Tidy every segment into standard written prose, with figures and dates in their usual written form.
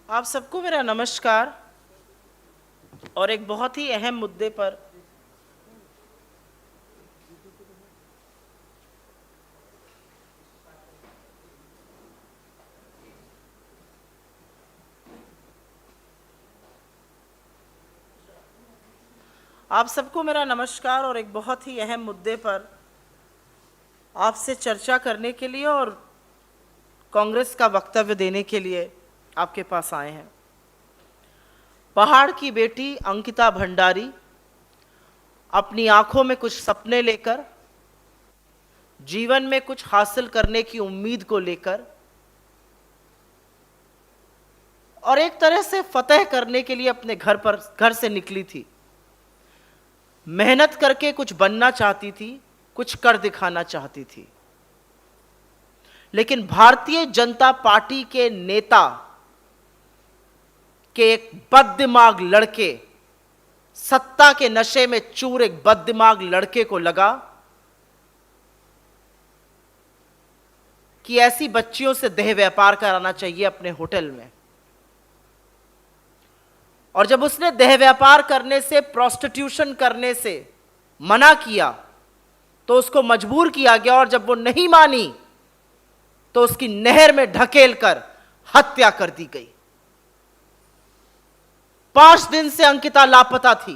आप सबको मेरा नमस्कार। और एक बहुत ही अहम मुद्दे पर आप सबको मेरा नमस्कार और एक बहुत ही अहम मुद्दे पर आपसे चर्चा करने के लिए और कांग्रेस का वक्तव्य देने के लिए आपके पास आए हैं। पहाड़ की बेटी अंकिता भंडारी अपनी आंखों में कुछ सपने लेकर, जीवन में कुछ हासिल करने की उम्मीद को लेकर और एक तरह से फतह करने के लिए अपने घर से निकली थी। मेहनत करके कुछ बनना चाहती थी, कुछ कर दिखाना चाहती थी। लेकिन भारतीय जनता पार्टी के नेता के एक बददिमाग लड़के, सत्ता के नशे में चूर एक बददिमाग लड़के को लगा कि ऐसी बच्चियों से देह व्यापार कराना चाहिए अपने होटल में। और जब उसने देह व्यापार करने से, प्रोस्टिट्यूशन करने से मना किया तो उसको मजबूर किया गया, और जब वो नहीं मानी तो उसकी नहर में ढकेल कर हत्या कर दी गई। 5 दिन से अंकिता लापता थी।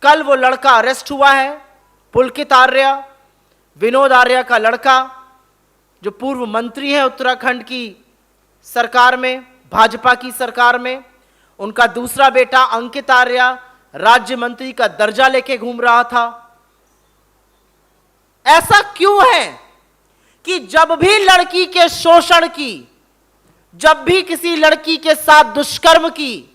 कल वो लड़का अरेस्ट हुआ है, पुलकित आर्य, विनोद आर्य का लड़का, जो पूर्व मंत्री है उत्तराखंड की सरकार में, भाजपा की सरकार में। उनका दूसरा बेटा अंकित आर्य राज्य मंत्री का दर्जा लेके घूम रहा था। ऐसा क्यों है कि जब भी लड़की के शोषण की, जब भी किसी लड़की के साथ दुष्कर्म की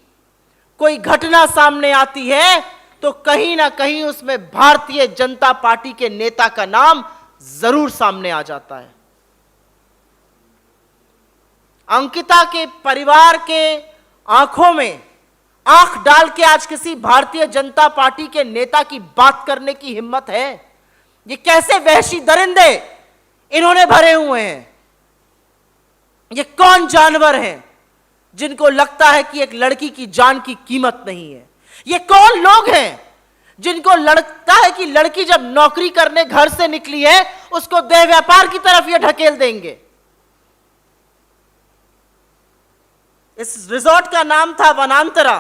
कोई घटना सामने आती है तो कहीं ना कहीं उसमें भारतीय जनता पार्टी के नेता का नाम जरूर सामने आ जाता है। अंकिता के परिवार के आंखों में आंख डाल के आज किसी भारतीय जनता पार्टी के नेता की बात करने की हिम्मत है? ये कैसे वहशी दरिंदे इन्होंने भरे हुए हैं? ये कौन जानवर हैं जिनको लगता है कि एक लड़की की जान की कीमत नहीं है? ये कौन लोग हैं जिनको लगता है कि लड़की जब नौकरी करने घर से निकली है उसको देह व्यापार की तरफ ये ढकेल देंगे? इस रिजॉर्ट का नाम था वनांतरा,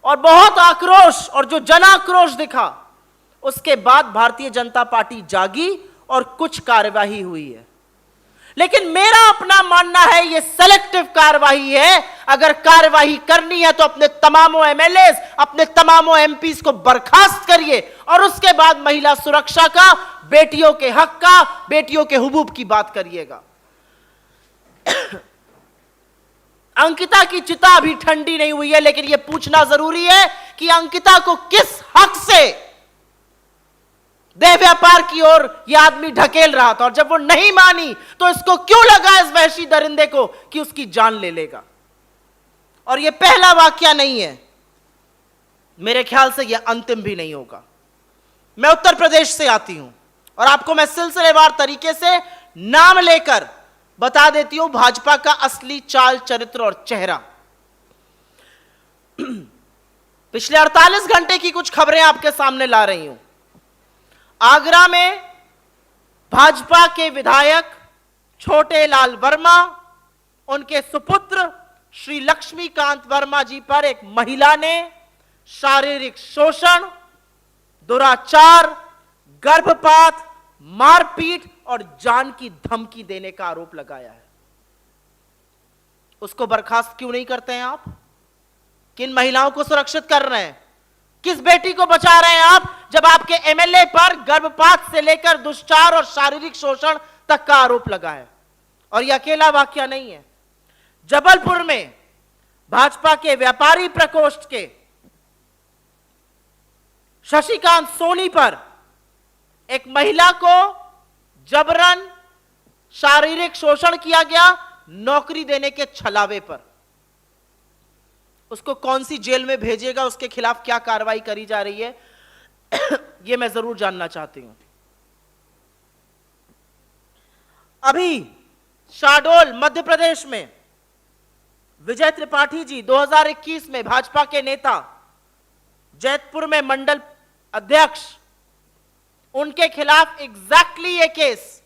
और बहुत आक्रोश, और जो जन आक्रोश दिखा उसके बाद भारतीय जनता पार्टी जागी और कुछ कार्यवाही हुई है। लेकिन मेरा अपना मानना है ये सेलेक्टिव कार्यवाही है। अगर कार्यवाही करनी है तो अपने तमामों एमएलएस, अपने तमामों एमपीस को बर्खास्त करिए और उसके बाद महिला सुरक्षा का, बेटियों के हक का, बेटियों के हुकूक की बात करिएगा। अंकिता की चिता अभी ठंडी नहीं हुई है, लेकिन यह पूछना जरूरी है कि अंकिता को किस हक से देह व्यापार की ओर यह आदमी ढकेल रहा था, और जब वो नहीं मानी तो इसको क्यों लगा, इस वहशी दरिंदे को, कि उसकी जान ले लेगा। और यह पहला वाकया नहीं है, मेरे ख्याल से यह अंतिम भी नहीं होगा। मैं उत्तर प्रदेश से आती हूं और आपको मैं सिलसिलेवार तरीके से नाम लेकर बता देती हूं भाजपा का असली चाल, चरित्र और चेहरा। पिछले 48 घंटे की कुछ खबरें आपके सामने ला रही हूं। आगरा में भाजपा के विधायक छोटे लाल वर्मा, उनके सुपुत्र श्री लक्ष्मीकांत वर्मा जी पर एक महिला ने शारीरिक शोषण, दुराचार, गर्भपात, मारपीट और जान की धमकी देने का आरोप लगाया है। उसको बर्खास्त क्यों नहीं करते हैं आप? किन महिलाओं को सुरक्षित कर रहे हैं? किस बेटी को बचा रहे हैं आप, जब आपके एमएलए पर गर्भपात से लेकर दुष्चार और शारीरिक शोषण तक का आरोप लगा है? और यह अकेला वाकया नहीं है। जबलपुर में भाजपा के व्यापारी प्रकोष्ठ के शशिकांत सोनी पर एक महिला को जबरन शारीरिक शोषण किया गया, नौकरी देने के छलावे पर। उसको कौन सी जेल में भेजेगा, उसके खिलाफ क्या कार्रवाई करी जा रही है, यह मैं जरूर जानना चाहती हूं। अभी शाहडोल मध्य प्रदेश में विजय त्रिपाठी जी 2021 में भाजपा के नेता, जैतपुर में मंडल अध्यक्ष, उनके खिलाफ एग्जैक्टली ये केस,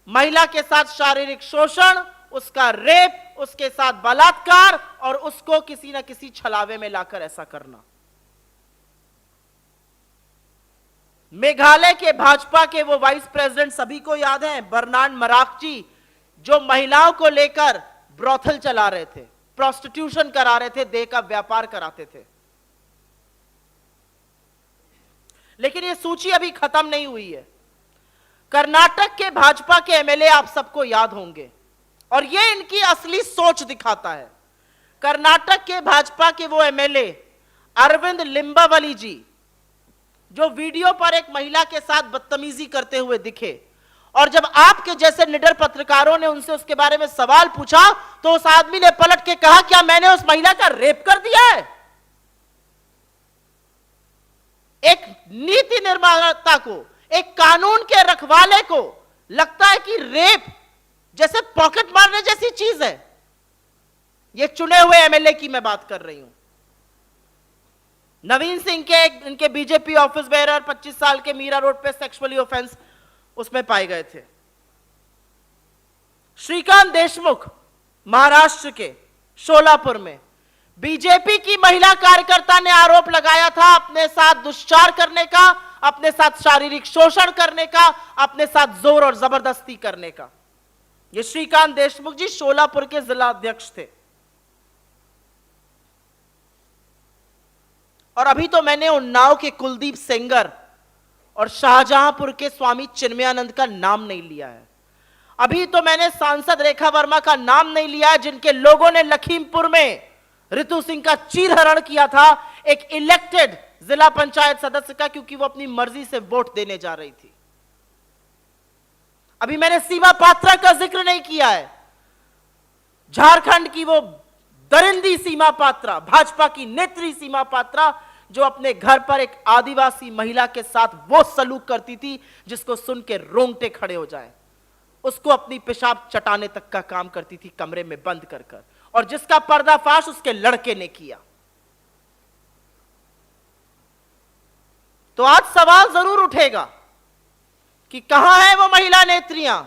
महिला के साथ शारीरिक शोषण, उसका रेप, उसके साथ बलात्कार और उसको किसी न किसी छलावे में लाकर ऐसा करना। मेघालय के भाजपा के वो वाइस प्रेसिडेंट सभी को याद है, बर्नार्ड मराकची, जो महिलाओं को लेकर ब्रॉथल चला रहे थे, प्रोस्टिट्यूशन करा रहे थे, देह का व्यापार कराते थे। लेकिन ये सूची अभी खत्म नहीं हुई है। कर्नाटक के भाजपा के एमएलए आप सबको याद होंगे और ये इनकी असली सोच दिखाता है। कर्नाटक के भाजपा के वो एमएलए अरविंद लिंबावली जी, जो वीडियो पर एक महिला के साथ बदतमीजी करते हुए दिखे, और जब आपके जैसे निडर पत्रकारों ने उनसे उसके बारे में सवाल पूछा तो उस आदमी ने पलट के कहा, क्या मैंने उस महिला का रेप कर दिया है? एक नीति निर्माता को, एक कानून के रखवाले को लगता है कि रेप जैसे पॉकेट मारने जैसी चीज है। ये चुने हुए एमएलए की मैं बात कर रही हूं। नवीन सिंह के इनके बीजेपी ऑफिस बेरर 25 साल के मीरा रोड पे सेक्सुअली ऑफेंस उसमें पाए गए थे। श्रीकांत देशमुख महाराष्ट्र के शोलापुर में बीजेपी की महिला कार्यकर्ता ने आरोप लगाया था अपने साथ दुष्चार करने का, अपने साथ शारीरिक शोषण करने का, अपने साथ जोर और जबरदस्ती करने का। ये श्रीकांत देशमुख जी शोलापुर के जिला अध्यक्ष थे। और अभी तो मैंने उन्नाव के कुलदीप सेंगर और शाहजहांपुर के स्वामी चिन्मयानंद का नाम नहीं लिया है। अभी तो मैंने सांसद रेखा वर्मा का नाम नहीं लिया है, जिनके लोगों ने लखीमपुर में ऋतु सिंह का चीरहरण किया था एक इलेक्टेड जिला पंचायत सदस्य का, क्योंकि वो अपनी मर्जी से वोट देने जा रही थी। अभी मैंने सीमा पात्रा का जिक्र नहीं किया है, झारखंड की वो दरिंदी सीमा पात्रा, भाजपा की नेत्री सीमा पात्रा, जो अपने घर पर एक आदिवासी महिला के साथ वो सलूक करती थी जिसको सुन के रोंगटे खड़े हो जाए, उसको अपनी पेशाब चटाने तक का काम करती थी कमरे में बंद कर कर, और जिसका पर्दाफाश उसके लड़के ने किया। तो आज सवाल जरूर उठेगा कि कहां है वो महिला नेत्रियां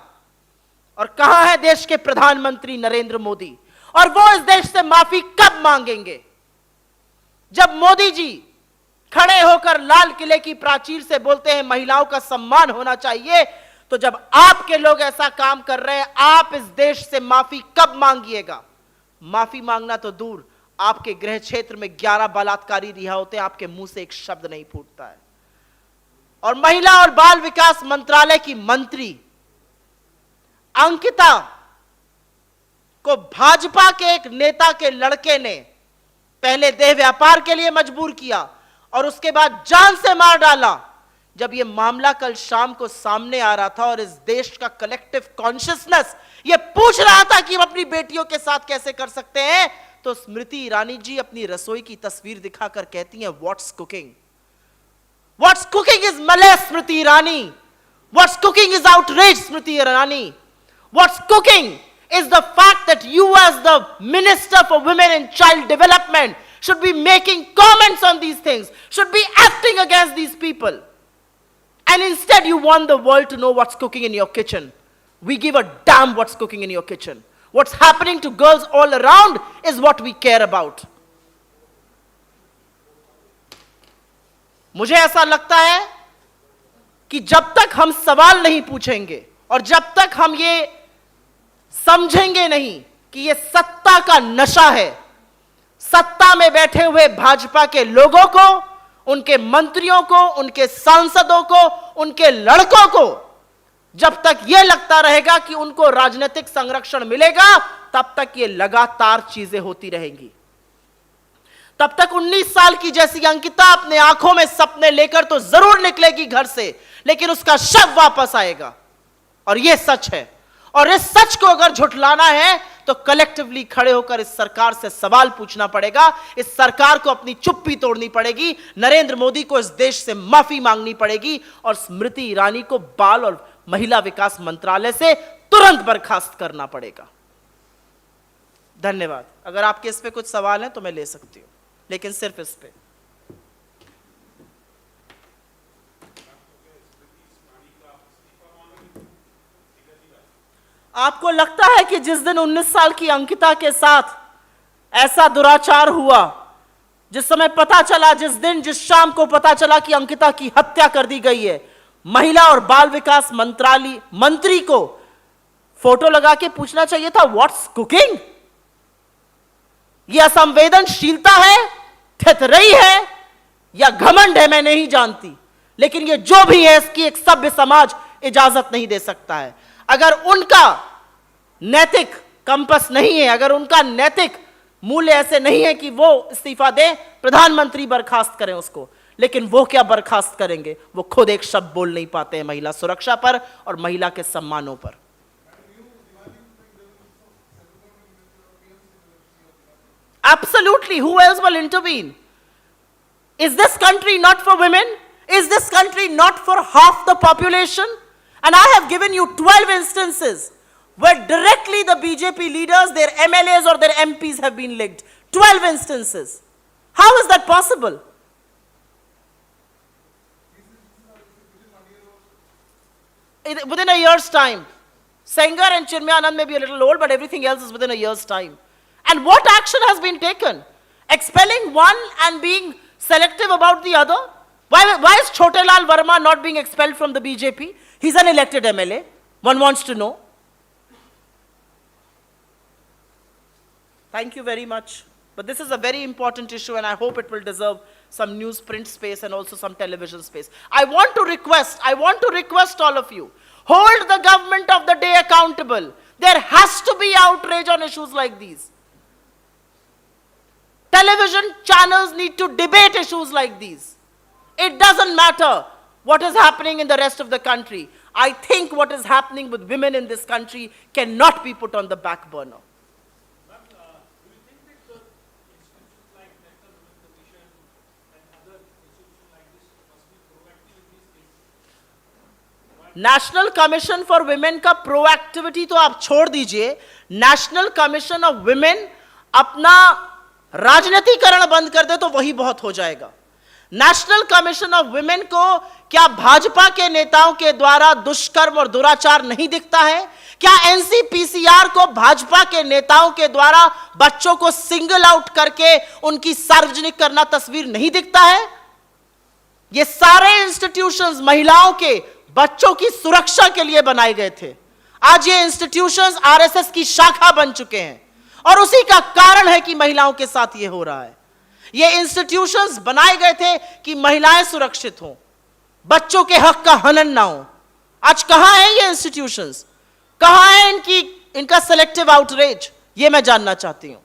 और कहां है देश के प्रधानमंत्री नरेंद्र मोदी, और वो इस देश से माफी कब मांगेंगे? जब मोदी जी खड़े होकर लाल किले की प्राचीर से बोलते हैं महिलाओं का सम्मान होना चाहिए, तो जब आपके लोग ऐसा काम कर रहे हैं, आप इस देश से माफी कब मांगिएगा? माफी मांगना तो दूर, आपके गृह क्षेत्र में 11 बलात्कारी रिहा होते हैं, आपके मुंह से एक शब्द नहीं फूटता है। और महिला और बाल विकास मंत्रालय की मंत्री अंकिता को भाजपा के एक नेता के लड़के ने पहले देह व्यापार के लिए मजबूर किया और उसके बाद जान से मार डाला। जब यह मामला कल शाम को सामने आ रहा था और इस देश का कलेक्टिव कॉन्शियसनेस यह पूछ रहा था कि हम अपनी बेटियों के साथ कैसे कर सकते हैं, तो स्मृति ईरानी जी अपनी रसोई की तस्वीर दिखाकर कहती हैं, what's cooking? What's cooking is मले Smriti Irani. What's cooking is outrage Smriti Irani. What's cooking is the fact that you as the Minister for Women and Child Development should be making comments on these things, should be acting against these people. And instead you want the world to know what's cooking in your kitchen. We give a damn what's cooking in your kitchen. What's happening to girls all around is what we care about. मुझे ऐसा लगता है कि जब तक हम सवाल नहीं पूछेंगे और जब तक हम ये समझेंगे नहीं कि ये सत्ता का नशा है, सत्ता में बैठे हुए भाजपा के लोगों को, उनके मंत्रियों को, उनके सांसदों को, उनके लड़कों को, जब तक ये लगता रहेगा कि उनको राजनीतिक संरक्षण मिलेगा, तब तक ये लगातार चीजें होती रहेंगी। तब तक 19 साल की जैसी अंकिता अपने आंखों में सपने लेकर तो जरूर निकलेगी घर से, लेकिन उसका शव वापस आएगा। और यह सच है, और इस सच को अगर झुठलाना है तो कलेक्टिवली खड़े होकर इस सरकार से सवाल पूछना पड़ेगा। इस सरकार को अपनी चुप्पी तोड़नी पड़ेगी, नरेंद्र मोदी को इस देश से माफी मांगनी पड़ेगी और स्मृति ईरानी को बाल और महिला विकास मंत्रालय से तुरंत बर्खास्त करना पड़ेगा। धन्यवाद। अगर आपके इस पे कुछ सवाल हैं तो मैं ले सकती हूं, लेकिन सिर्फ इस पे। आपको लगता है कि जिस दिन 19 साल की अंकिता के साथ ऐसा दुराचार हुआ, जिस समय पता चला, जिस शाम को पता चला कि अंकिता की हत्या कर दी गई है, महिला और बाल विकास मंत्री को फोटो लगा के पूछना चाहिए था, व्हाट्स कुकिंग? यह असंवेदनशीलता है, ठहरई है या घमंड है, मैं नहीं जानती, लेकिन यह जो भी है इसकी एक सभ्य समाज इजाजत नहीं दे सकता है। अगर उनका नैतिक कंपस नहीं है, अगर उनका नैतिक मूल्य ऐसे नहीं है कि वो इस्तीफा दे, प्रधानमंत्री बर्खास्त करें उसको, लेकिन वो क्या बर्खास्त करेंगे? वो खुद एक शब्द बोल नहीं पाते हैं महिला सुरक्षा पर और महिला के सम्मानों पर। Absolutely, who else will intervene? Is this country not for women? Is this country not for half the population? And I have given you 12 instances where directly the BJP leaders, their MLAs or their MPs have been linked. 12 instances. How is that possible? Within a year's time. Sengar and Chinmay may be a little old, but everything else is within a year's time. And what action has been taken? Expelling one and being selective about the other? Why is Chote Lal Verma not being expelled from the BJP? He's an elected MLA. One wants to know. Thank you very much. But this is a very important issue and I hope it will deserve some newsprint space and also some television space. I want to request all of you, hold the government of the day accountable. There has to be outrage on issues like these. Television channels need to debate issues like these. It doesn't matter what is happening in the rest of the country. I think what is happening with women in this country cannot be put on the back burner. National commission for women का proactivity तो आप छोड़ दीजिए, national commission of women अपना राजनीतिकरण बंद कर दे तो वही बहुत हो जाएगा। नेशनल कमीशन ऑफ वुमेन को क्या भाजपा के नेताओं के द्वारा दुष्कर्म और दुराचार नहीं दिखता है? क्या एनसीपीसीआर को भाजपा के नेताओं के द्वारा बच्चों को सिंगल आउट करके उनकी सार्वजनिक करना तस्वीर नहीं दिखता है? ये सारे इंस्टीट्यूशंस महिलाओं के, बच्चों की सुरक्षा के लिए बनाए गए थे। आज ये इंस्टीट्यूशंस आरएसएस की शाखा बन चुके हैं और उसी का कारण है कि महिलाओं के साथ ये हो रहा है। ये इंस्टीट्यूशंस बनाए गए थे कि महिलाएं सुरक्षित हों, बच्चों के हक का हनन ना हो। आज कहां है ये इंस्टीट्यूशंस? कहां है इनका सेलेक्टिव आउटरीच? ये मैं जानना चाहती हूं।